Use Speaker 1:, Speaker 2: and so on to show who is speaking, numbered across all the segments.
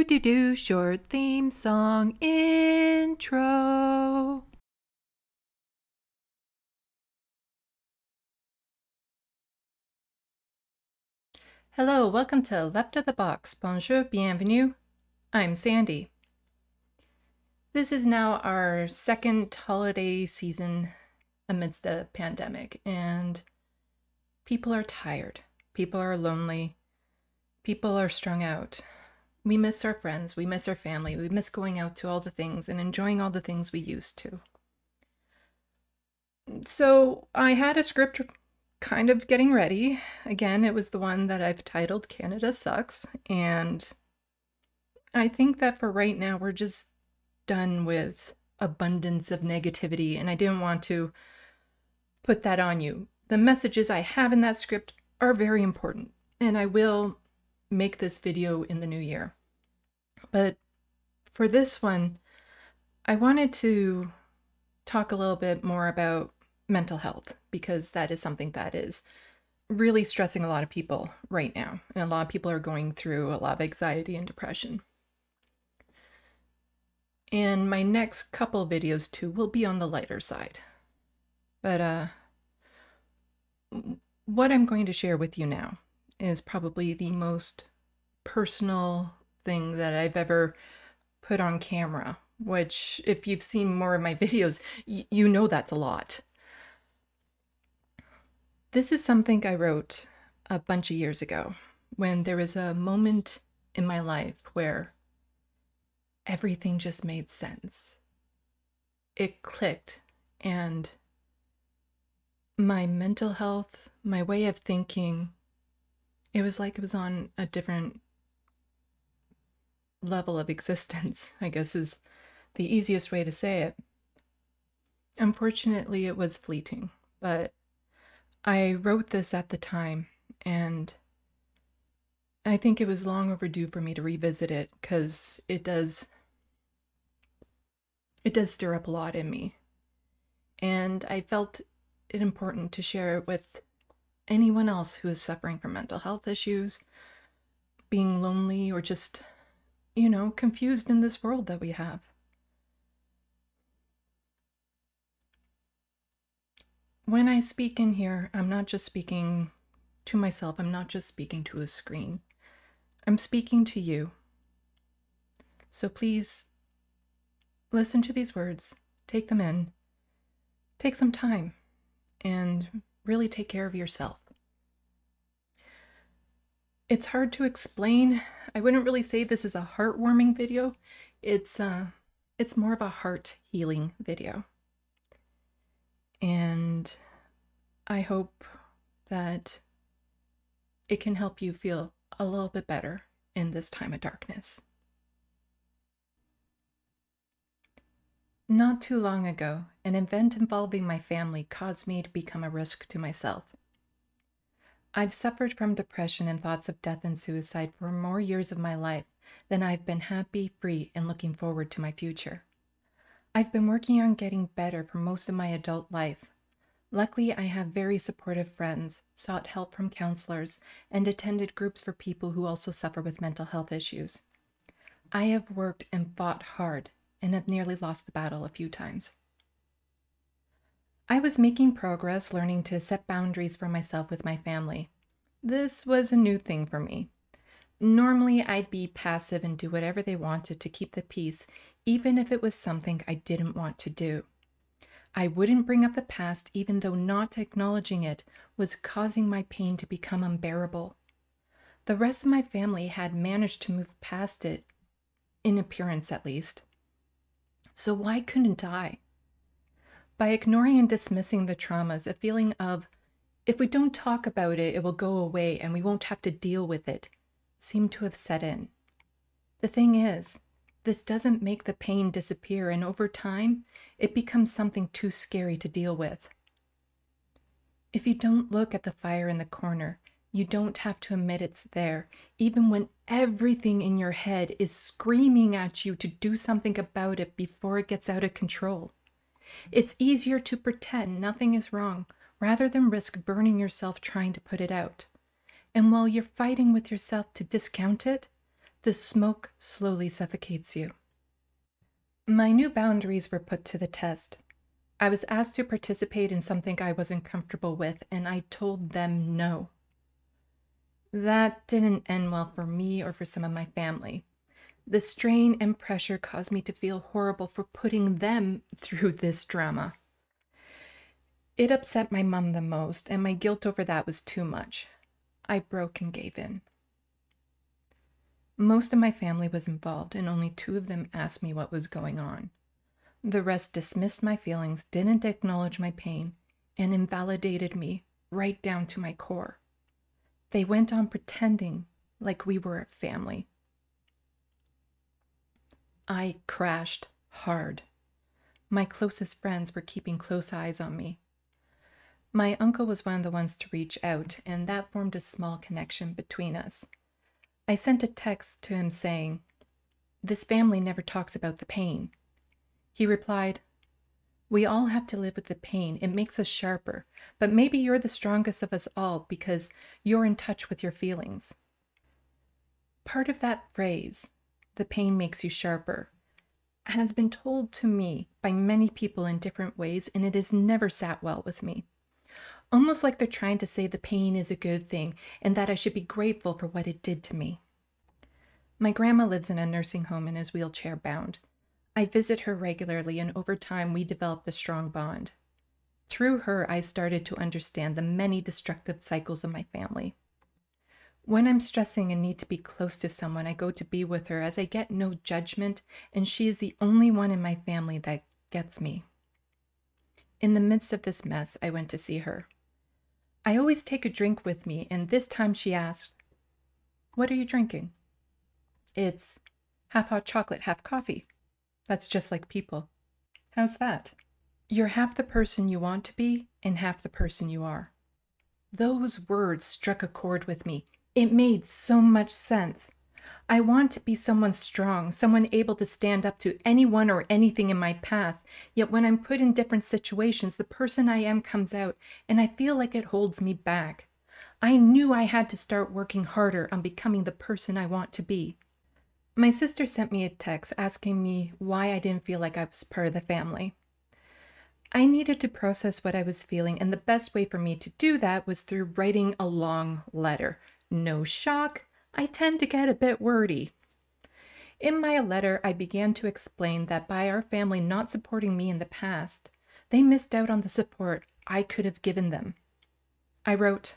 Speaker 1: Do short theme song intro. Hello, welcome to Left of the Box. Bonjour, bienvenue. I'm Sandy. This is now our second holiday season amidst a pandemic, and people are tired. People are lonely. People are strung out. We miss our friends. We miss our family. We miss going out to all the things and enjoying all the things we used to. So I had a script kind of getting ready. Again, it was the one that I've titled Canada Sucks. And I think that for right now, we're just done with abundance of negativity. And I didn't want to put that on you. The messages I have in that script are very important. And I will make this video in the new year. But for this one, I wanted to talk a little bit more about mental health, because that is something that is really stressing a lot of people right now. And a lot of people are going through a lot of anxiety and depression. And my next couple videos too will be on the lighter side. But what I'm going to share with you now is probably the most personal thing that I've ever put on camera, which if you've seen more of my videos, you know that's a lot. This is something I wrote a bunch of years ago when there was a moment in my life where everything just made sense. It clicked, and my mental health, my way of thinking, it was like it was on a different level of existence, I guess is the easiest way to say it. Unfortunately, it was fleeting, but I wrote this at the time, and I think it was long overdue for me to revisit it, because it does stir up a lot in me. And I felt it important to share it with anyone else who is suffering from mental health issues, being lonely, or just, confused in this world that we have. When I speak in here, I'm not just speaking to myself. I'm not just speaking to a screen. I'm speaking to you. So please listen to these words, take them in, take some time, and really take care of yourself. It's hard to explain. I wouldn't really say this is a heartwarming video. It's more of a heart healing video. And I hope that it can help you feel a little bit better in this time of darkness. Not too long ago, an event involving my family caused me to become a risk to myself. I've suffered from depression and thoughts of death and suicide for more years of my life than I've been happy, free, and looking forward to my future. I've been working on getting better for most of my adult life. Luckily, I have very supportive friends, sought help from counselors, and attended groups for people who also suffer with mental health issues. I have worked and fought hard and have nearly lost the battle a few times. I was making progress learning to set boundaries for myself with my family. This was a new thing for me. Normally, I'd be passive and do whatever they wanted to keep the peace, even if it was something I didn't want to do. I wouldn't bring up the past, even though not acknowledging it was causing my pain to become unbearable. The rest of my family had managed to move past it, in appearance at least. So why couldn't I? By ignoring and dismissing the traumas, a feeling of, if we don't talk about it, it will go away and we won't have to deal with it, seemed to have set in. The thing is, this doesn't make the pain disappear, and over time, it becomes something too scary to deal with. If you don't look at the fire in the corner, you don't have to admit it's there, even when everything in your head is screaming at you to do something about it before it gets out of control. It's easier to pretend nothing is wrong, rather than risk burning yourself trying to put it out. And while you're fighting with yourself to discount it, The smoke slowly suffocates you. My new boundaries were put to the test. I was asked to participate in something I wasn't comfortable with, and I told them no. That didn't end well for me or for some of my family. The strain and pressure caused me to feel horrible for putting them through this drama. It upset my mom the most, and my guilt over that was too much. I broke and gave in. Most of my family was involved, and only 2 of them asked me what was going on. The rest dismissed my feelings, didn't acknowledge my pain, and invalidated me right down to my core. They went on pretending like we were a family. I crashed hard. My closest friends were keeping close eyes on me. My uncle was one of the ones to reach out, and that formed a small connection between us. I sent a text to him saying, "This family never talks about the pain." He replied, "We all have to live with the pain. It makes us sharper, but maybe you're the strongest of us all because you're in touch with your feelings." Part of that phrase, "the pain makes you sharper," has been told to me by many people in different ways, and it has never sat well with me. Almost like they're trying to say the pain is a good thing and that I should be grateful for what it did to me. My grandma lives in a nursing home and is wheelchair bound. I visit her regularly, and over time we developed a strong bond. Through her, I started to understand the many destructive cycles of my family. When I'm stressing and need to be close to someone, I go to be with her as I get no judgment, and she is the only one in my family that gets me. In the midst of this mess, I went to see her. I always take a drink with me, and this time she asked, "What are you drinking?" "It's half hot chocolate, half coffee." That's just like people. How's that? You're half the person you want to be and half the person you are. Those words struck a chord with me. It made so much sense. I want to be someone strong, someone able to stand up to anyone or anything in my path, yet when I'm put in different situations, the person I am comes out, and I feel like it holds me back. I knew I had to start working harder on becoming the person I want to be. My sister sent me a text asking me why I didn't feel like I was part of the family. I needed to process what I was feeling, and the best way for me to do that was through writing a long letter. No shock, I tend to get a bit wordy. In my letter, I began to explain that by our family not supporting me in the past, they missed out on the support I could have given them. I wrote,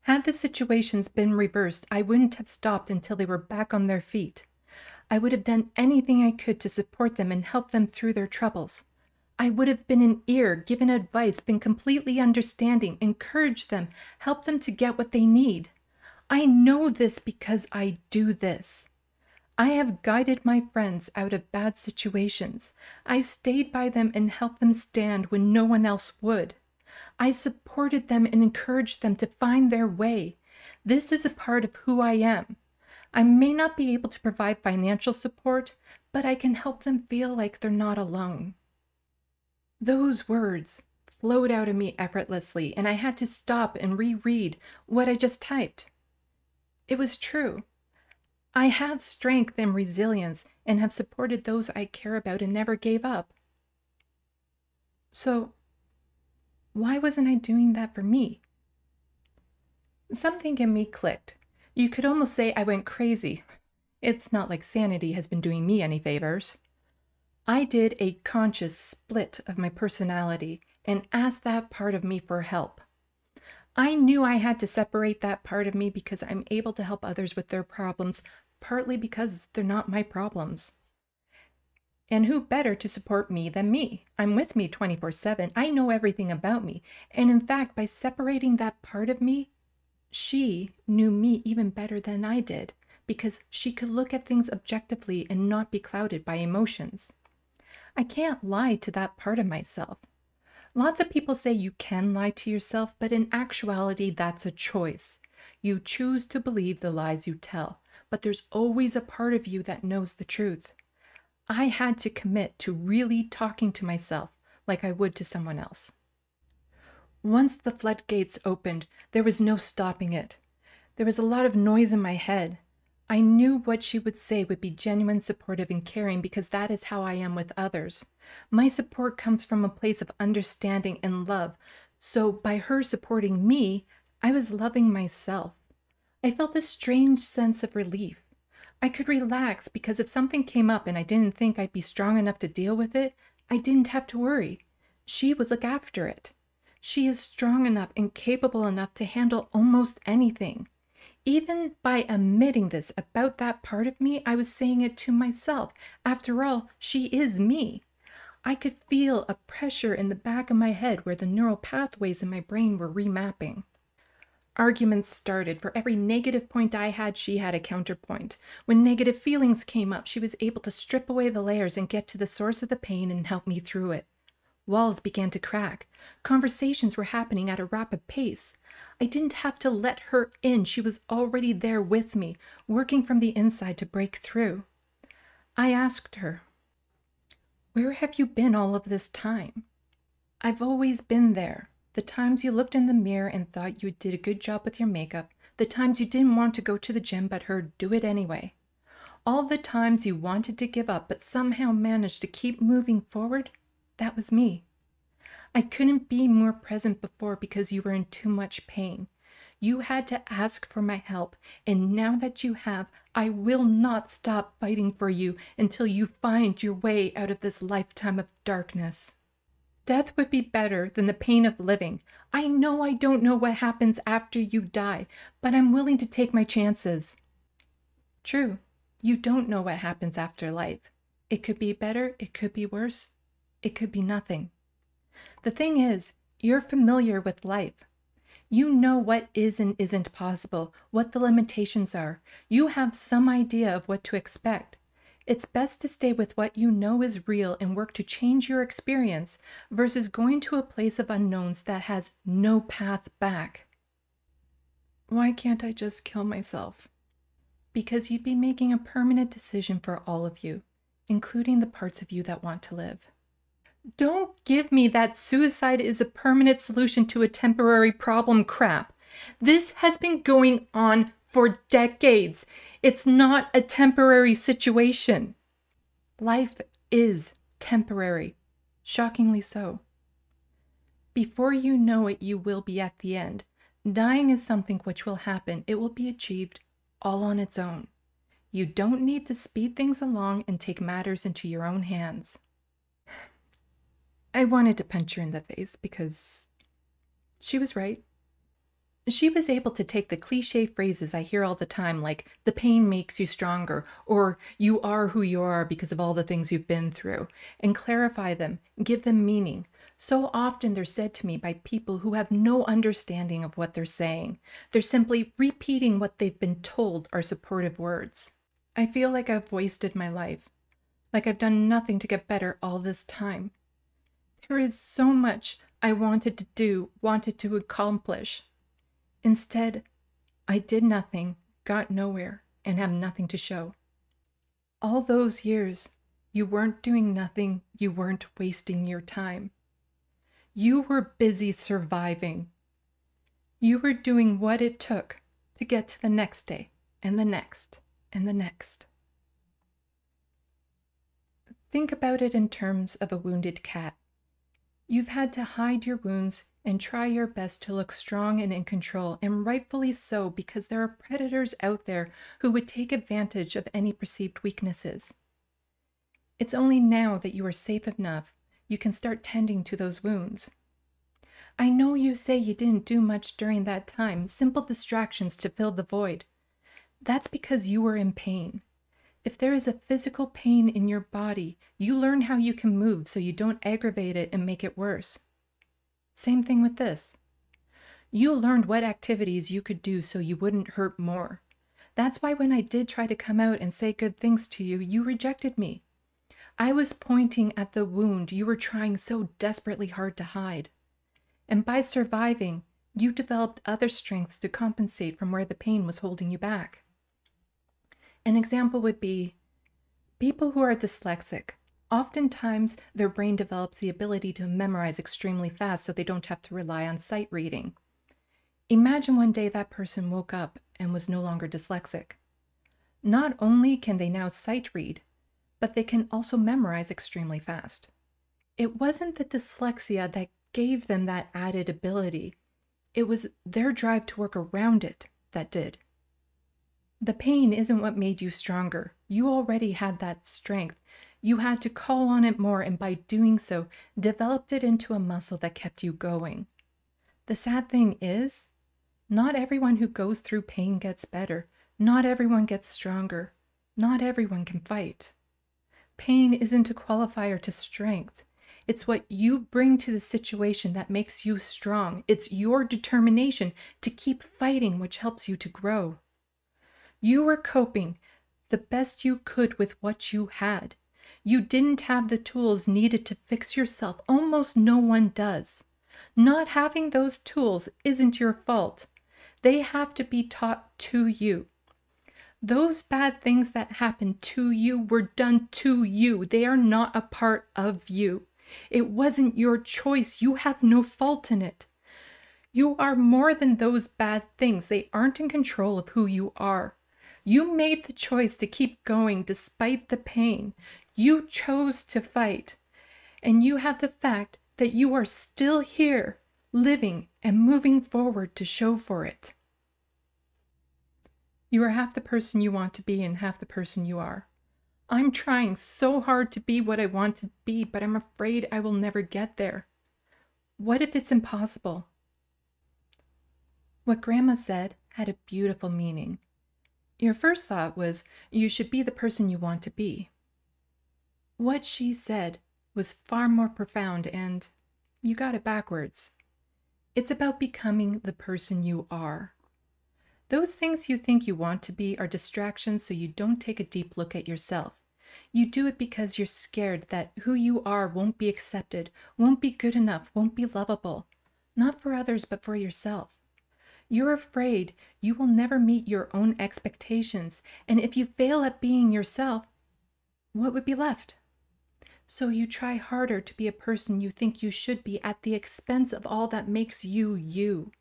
Speaker 1: "Had the situations been reversed, I wouldn't have stopped until they were back on their feet. I would have done anything I could to support them and help them through their troubles. I would have been an ear, given advice, been completely understanding, encouraged them, helped them to get what they need. I know this because I do this. I have guided my friends out of bad situations. I stayed by them and helped them stand when no one else would. I supported them and encouraged them to find their way. This is a part of who I am. I may not be able to provide financial support, but I can help them feel like they're not alone." Those words flowed out of me effortlessly, and I had to stop and reread what I just typed. It was true. I have strength and resilience and have supported those I care about and never gave up. So, why wasn't I doing that for me? Something in me clicked. You could almost say I went crazy. It's not like sanity has been doing me any favors. I did a conscious split of my personality and asked that part of me for help. I knew I had to separate that part of me because I'm able to help others with their problems, partly because they're not my problems. And who better to support me than me? I'm with me 24/7. I know everything about me. And in fact, by separating that part of me, she knew me even better than I did because she could look at things objectively and not be clouded by emotions. I can't lie to that part of myself. Lots of people say you can lie to yourself, but in actuality, that's a choice. You choose to believe the lies you tell, but there's always a part of you that knows the truth. I had to commit to really talking to myself like I would to someone else. Once the floodgates opened, there was no stopping it. There was a lot of noise in my head. I knew what she would say would be genuine, supportive, and caring because that is how I am with others. My support comes from a place of understanding and love. So by her supporting me, I was loving myself. I felt a strange sense of relief. I could relax because if something came up and I didn't think I'd be strong enough to deal with it, I didn't have to worry. She would look after it. She is strong enough and capable enough to handle almost anything. Even by admitting this about that part of me, I was saying it to myself. After all, she is me. I could feel a pressure in the back of my head where the neural pathways in my brain were remapping. Arguments started. For every negative point I had, she had a counterpoint. When negative feelings came up, she was able to strip away the layers and get to the source of the pain and help me through it. Walls began to crack. Conversations were happening at a rapid pace. I didn't have to let her in. She was already there with me, working from the inside to break through. I asked her, "Where have you been all of this time?" "I've always been there. The times you looked in the mirror and thought you did a good job with your makeup. The times you didn't want to go to the gym but heard do it anyway. All the times you wanted to give up but somehow managed to keep moving forward. That was me. I couldn't be more present before because you were in too much pain. You had to ask for my help, and now that you have, I will not stop fighting for you until you find your way out of this lifetime of darkness. Death would be better than the pain of living. I know I don't know what happens after you die, but I'm willing to take my chances." True, you don't know what happens after life. It could be better, it could be worse, it could be nothing. The thing is, you're familiar with life. You know what is and isn't possible, what the limitations are. You have some idea of what to expect. It's best to stay with what you know is real and work to change your experience versus going to a place of unknowns that has no path back. Why can't I just kill myself? Because you'd be making a permanent decision for all of you, including the parts of you that want to live. Don't give me that suicide is a permanent solution to a temporary problem crap. This has been going on for decades. It's not a temporary situation. Life is temporary, shockingly so. Before you know it, you will be at the end. Dying is something which will happen. It will be achieved all on its own. You don't need to speed things along and take matters into your own hands. I wanted to punch her in the face because she was right. She was able to take the cliche phrases I hear all the time, like the pain makes you stronger, or you are who you are because of all the things you've been through, and clarify them, give them meaning. So often they're said to me by people who have no understanding of what they're saying. They're simply repeating what they've been told are supportive words. I feel like I've wasted my life, like I've done nothing to get better all this time. There is so much I wanted to do, wanted to accomplish. Instead, I did nothing, got nowhere, and have nothing to show. All those years, you weren't doing nothing, you weren't wasting your time. You were busy surviving. You were doing what it took to get to the next day, and the next, and the next. Think about it in terms of a wounded cat. You've had to hide your wounds and try your best to look strong and in control, and rightfully so, because there are predators out there who would take advantage of any perceived weaknesses. It's only now that you are safe enough you can start tending to those wounds. I know you say you didn't do much during that time, simple distractions to fill the void. That's because you were in pain. If there is a physical pain in your body, you learn how you can move so you don't aggravate it and make it worse. Same thing with this. You learned what activities you could do so you wouldn't hurt more. That's why when I did try to come out and say good things to you, you rejected me. I was pointing at the wound you were trying so desperately hard to hide. And by surviving, you developed other strengths to compensate from where the pain was holding you back. An example would be people who are dyslexic. Oftentimes, their brain develops the ability to memorize extremely fast so they don't have to rely on sight reading. Imagine one day that person woke up and was no longer dyslexic. Not only can they now sight read, but they can also memorize extremely fast. It wasn't the dyslexia that gave them that added ability. It was their drive to work around it that did. The pain isn't what made you stronger. You already had that strength. You had to call on it more, and by doing so, developed it into a muscle that kept you going. The sad thing is, not everyone who goes through pain gets better. Not everyone gets stronger. Not everyone can fight. Pain isn't a qualifier to strength. It's what you bring to the situation that makes you strong. It's your determination to keep fighting which helps you to grow. You were coping the best you could with what you had. You didn't have the tools needed to fix yourself. Almost no one does. Not having those tools isn't your fault. They have to be taught to you. Those bad things that happened to you were done to you. They are not a part of you. It wasn't your choice. You have no fault in it. You are more than those bad things. They aren't in control of who you are. You made the choice to keep going despite the pain. You chose to fight. And you have the fact that you are still here, living and moving forward to show for it. You are half the person you want to be and half the person you are. I'm trying so hard to be what I want to be, but I'm afraid I will never get there. What if it's impossible? What Grandma said had a beautiful meaning. Your first thought was, you should be the person you want to be. What she said was far more profound, and you got it backwards. It's about becoming the person you are. Those things you think you want to be are distractions so you don't take a deep look at yourself. You do it because you're scared that who you are won't be accepted, won't be good enough, won't be lovable. Not for others, but for yourself. You're afraid you will never meet your own expectations, and if you fail at being yourself, what would be left? So you try harder to be a person you think you should be at the expense of all that makes you you.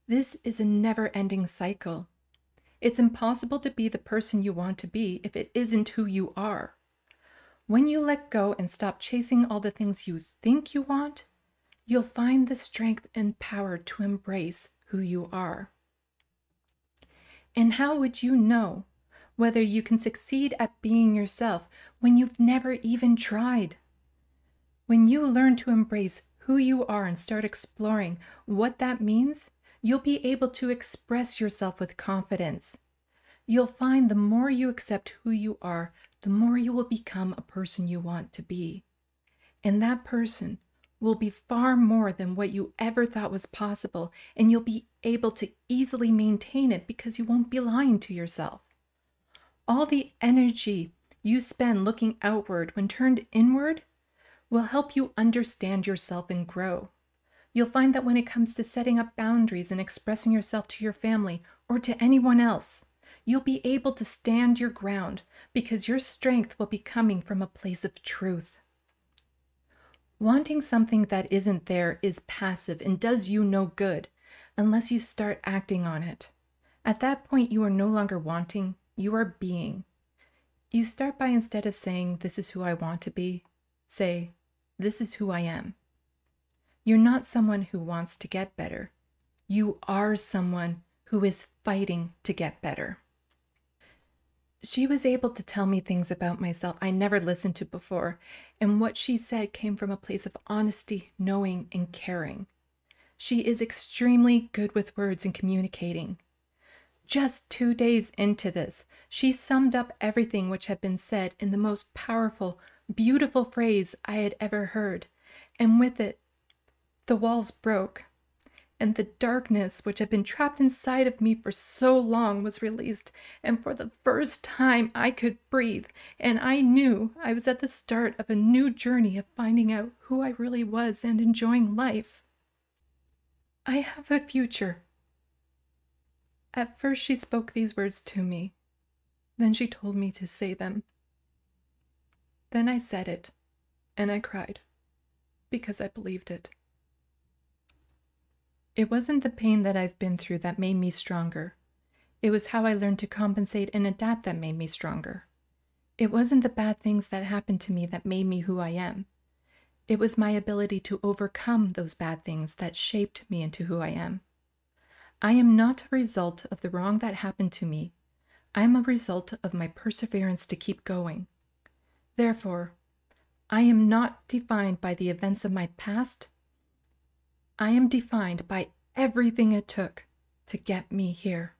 Speaker 1: This is a never-ending cycle. It's impossible to be the person you want to be if it isn't who you are. When you let go and stop chasing all the things you think you want, you'll find the strength and power to embrace who you are. And how would you know whether you can succeed at being yourself when you've never even tried? When you learn to embrace who you are and start exploring what that means, you'll be able to express yourself with confidence. You'll find the more you accept who you are, the more you will become a person you want to be. And that person will be far more than what you ever thought was possible, and you'll be able to easily maintain it because you won't be lying to yourself. All the energy you spend looking outward when turned inward will help you understand yourself and grow. You'll find that when it comes to setting up boundaries and expressing yourself to your family or to anyone else, you'll be able to stand your ground because your strength will be coming from a place of truth. Wanting something that isn't there is passive and does you no good unless you start acting on it. At that point, you are no longer wanting, you are being. You start by, instead of saying, "This is who I want to be," say, "This is who I am." You're not someone who wants to get better. You are someone who is fighting to get better. She was able to tell me things about myself I never listened to before, and what she said came from a place of honesty, knowing, and caring. She is extremely good with words and communicating. Just 2 days into this, she summed up everything which had been said in the most powerful, beautiful phrase I had ever heard, and with it, the walls broke, and the darkness which had been trapped inside of me for so long was released, and for the first time I could breathe, and I knew I was at the start of a new journey of finding out who I really was and enjoying life. I have a future. At first she spoke these words to me. Then she told me to say them. Then I said it, and I cried, because I believed it. It wasn't the pain that I've been through that made me stronger. It was how I learned to compensate and adapt that made me stronger. It wasn't the bad things that happened to me that made me who I am. It was my ability to overcome those bad things that shaped me into who I am. I am not a result of the wrong that happened to me. I am a result of my perseverance to keep going. Therefore, I am not defined by the events of my past. I am defined by everything it took to get me here.